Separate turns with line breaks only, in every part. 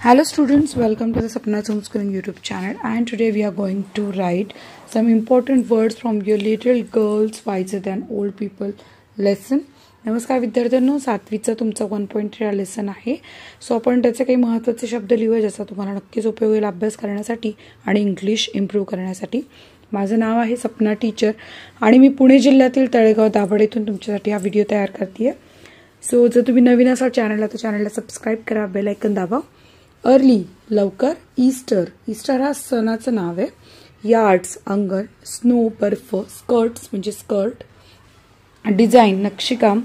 Hello students, welcome to the Sapna's Homeschooling YouTube channel, and today we are going to write some important words from your little girls wiser than old people lesson. नमस्कार विद्यार्थ्यांनो, 7वीचा तुमचा 1.3 lesson आहे. So आपण त्याचे काही महत्त्वाचे शब्द लिहूया ज्याचा तुम्हाला नक्कीच उपयोग होईल अभ्यास करण्यासाठी आणि इंग्लिश इम्प्रूव्ह करण्यासाठी. माझं नाव आहे सपना टीचर आणि मी पुणे जिल्ह्यातील तळेगाव दाभाडे येथून तुमच्यासाठी हा व्हिडिओ तयार करते आहे. सो जर तुम्ही नवीन असाल चॅनलला तर चॅनलला सबस्क्राइब करा, बेल आयकॉन दाबा. अर्ली लवकर, ईस्टर हा सणाचं नाव आहे. यार्ड्स अंगण, स्नो बर्फ, स्कर्ट्स म्हणजे स्कर्ट, डिझाईन नक्षीकाम,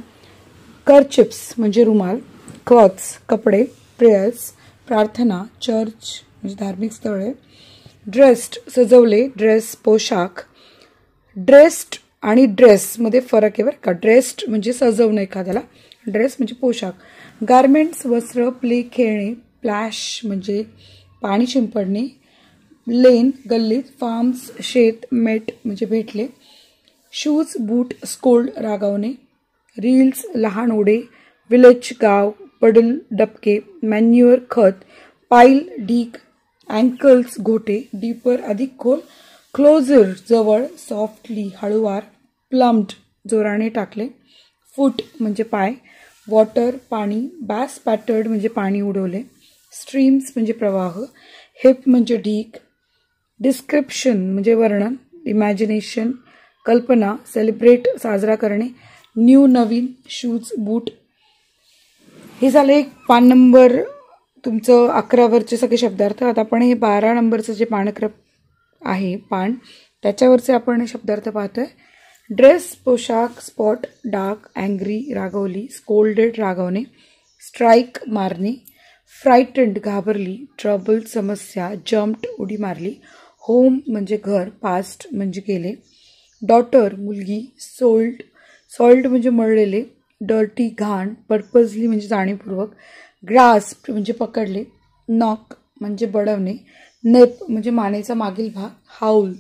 कर्चिप्स म्हणजे रुमाल, क्लॉथ्स कपडे, प्रेयर्स प्रार्थना, चर्च म्हणजे धार्मिक स्थळे, ड्रेस्ड सजवले, ड्रेस पोशाख. ड्रेस्ड आणि ड्रेसमध्ये फरक आहे बरं का. ड्रेस्ड म्हणजे सजवणं एखाद्याला, ड्रेस म्हणजे पोशाख. गारमेंट्स वस्त्र, प्ले खेळणे, प्लॅश म्हणजे पाणी शिंपडणे, लेन गल्लीत, फार्म्स शेत, मेट म्हणजे भेटले, शूज बूट, स्कोल्ड रागावणे, रील्स लहान ओढे, विलेज गाव, पडल डबके, मॅन्युअर खत, पाईल ढीक, अँकल्स घोटे, डीपर अधिक खोल, क्लोजर जवळ, सॉफ्टली हळुवार, प्लम्ड जोराने टाकले, फूट म्हणजे पाय, वॉटर पाणी, बॅस पॅटर्ड म्हणजे पाणी उडवले, स्ट्रीम्स म्हणजे प्रवाह, हिप म्हणजे ढीक, डिस्क्रिप्शन म्हणजे वर्णन, इमॅजिनेशन कल्पना, सेलिब्रेट साजरा करणे, न्यू नवीन, शूज बूट. हे झाले एक पान नंबर तुमचं 11वरचे सगळे शब्दार्थ. आता आपण हे 12 नंबरचं जे पाणक्रम आहे पान त्याच्यावरचे आपण हे शब्दार्थ पाहतोय. ड्रेस पोशाख, स्पॉट डार्क, अँग्री रागवली, स्कोल्डेड रागवणे, स्ट्राईक मारणे, फ्रायटंड घाबरली, ट्रबल समस्या, जम्प्ड उडी मारली, होम म्हणजे घर, पास्ट म्हणजे गेले, डॉटर मुलगी, सॉल्ट म्हणजे मळलेले, डर्टी घाण, पर्पजली म्हणजे जाणीवपूर्वक, ग्रास्प म्हणजे पकडले, नॉक म्हणजे बडवणे, नेप म्हणजे मानेचा मागील भाग, हाऊल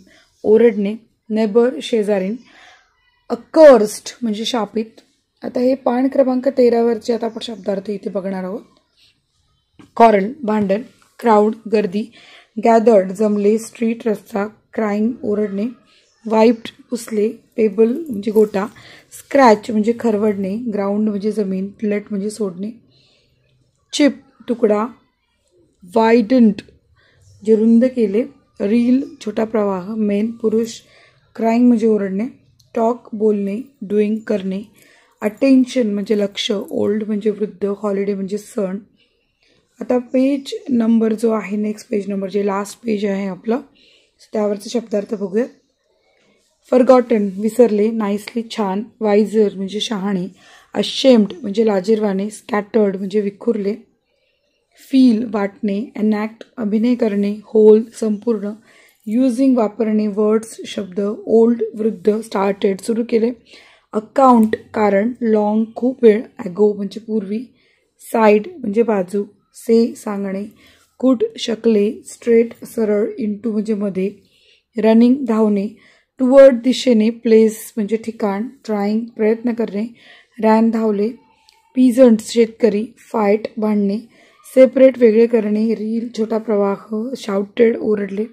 ओरडणे, नेबर शेजारीन, अकर्स्ड म्हणजे शापित. आता हे पान क्रमांक 13वरचे आता आपण शब्दार्थ इथे बघणार आहोत. कॉरल भांडण, क्राऊड गर्दी, गॅदर्ड जमले, स्ट्रीट रस्ता, क्राईंग ओरडणे, वाईप्ड पुसले, पेबल म्हणजे गोटा, स्क्रॅच म्हणजे खरवडणे, ग्राउंड म्हणजे जमीन, प्लेट म्हणजे सोडणे, चिप तुकडा, वायडंट जे रुंद केले, रील छोटा प्रवाह, मेन पुरुष, क्राईंग म्हणजे ओरडणे, टॉक बोलणे, डुईंग करणे, अटेन्शन म्हणजे लक्ष, ओल्ड म्हणजे वृद्ध, हॉलिडे म्हणजे सण. आता पेज नंबर जो आहे नेक्स्ट पेज नंबर जे लास्ट पेज आहे आपलं त्यावरचे शब्दार्थ बघूया. फॉरगॉटन विसरले, नाईसली छान, वायझर म्हणजे शहाणे, अशेम्ड म्हणजे लाजिरवाणे, स्कॅटर्ड म्हणजे विखुरले, फील वाटणे, एनॅक्ट अभिनय करणे, होल संपूर्ण, यूजिंग वापरणे, वर्ड्स शब्द, ओल्ड वृद्ध, स्टार्टेड सुरू केले, अकाउंट कारण, लॉंग खूप वेळ, ॲगो म्हणजे पूर्वी, साईड म्हणजे बाजू, से सांगणे, कुड शकले, स्ट्रेट सरळ, इंटू म्हणजे मध्ये, रनिंग धावणे, टुवर्ड दिशेने, प्लेस म्हणजे ठिकाण, ट्राईंग प्रयत्न करणे, रॅन धावले, पीझंट्स शेतकरी, फाईट भांडणे, सेपरेट वेगळे करणे, रील छोटा प्रवाह, शाउटेड ओरडले,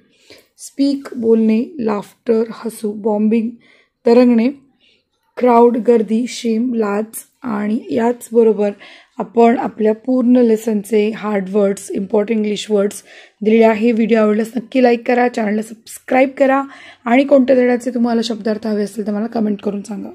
स्पीक बोलणे, लाफ्टर हसू, बॉम्बिंग तरंगणे, क्राऊड गर्दी, शेम लाज. आणि याचबरोबर आपण आपल्या पूर्ण लेसनचे hard words, important English words दिलेले आहे. व्हिडिओ आवडल्यास नक्की लाईक करा, चॅनलला सबस्क्राईब करा आणि कोणत्या धड्याचे तुम्हाला शब्दार्थ हवे असतील तर मला कमेंट करून सांगा.